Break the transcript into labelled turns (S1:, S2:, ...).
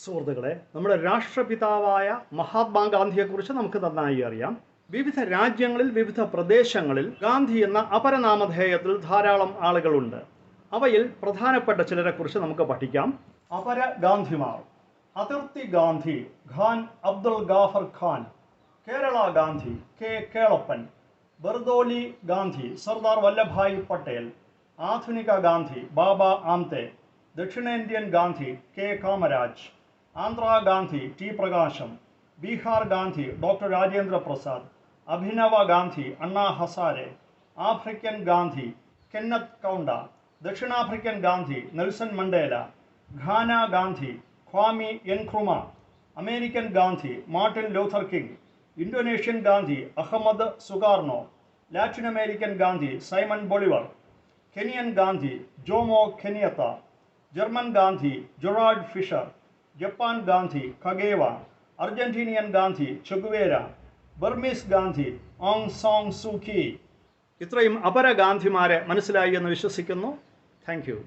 S1: സുഹൃത്തുക്കളെ, നമ്മുടെ രാഷ്ട്രപിതാവായ മഹാത്മാഗാന്ധിയെക്കുറിച്ച് നമുക്ക് നന്നായി അറിയാം. വിവിധ രാജ്യങ്ങളിൽ വിവിധ പ്രദേശങ്ങളിൽ ഗാന്ധി എന്ന അപരനാമധേയത്തിൽ ധാരാളം ആളുകളുണ്ട്. അവയിൽ പ്രധാനപ്പെട്ട ചിലരെക്കുറിച്ച് നമുക്ക് പഠിക്കാം. അപര ഗാന്ധിമാർ: അതിർത്തി ഗാന്ധി ഖാൻ അബ്ദുൽ ഗാഫർ ഖാൻ, കേരള ഗാന്ധി കെ കേളപ്പൻ, ബർദോലി ഗാന്ധി സർദാർ വല്ലഭായ് പട്ടേൽ, ആധുനിക ഗാന്ധി ബാബ ആംതെ, ദക്ഷിണേന്ത്യൻ Gandhi K Kamaraj, Andhra Gandhi T Prakasam, Bihar Gandhi doctor Rajendra Prasad, അഭിനവ Gandhi Anna Hazare, African Gandhi Kenneth Kaunda, ദക്ഷിണാഫ്രിക്കൻ Gandhi Nelson Mandela, Ghana Gandhi Kwame Nkrumah, American Gandhi Martin Luther King, Indonesian Gandhi Ahmed Sukarno, Latin American Gandhi Simon Bolivar, Kenyan Gandhi Jomo Kenyatta, German Gandhi Gerald Fischer, Japan Gandhi Kagawa, Argentinian Gandhi Che Guevara, Burmese Gandhi Aung San Suu Kyi. ഇത്രയും അപര ഗാന്ധിമാരെ മനസ്സിലായി എന്ന് വിശ്വസിക്കുന്നു. Thank U.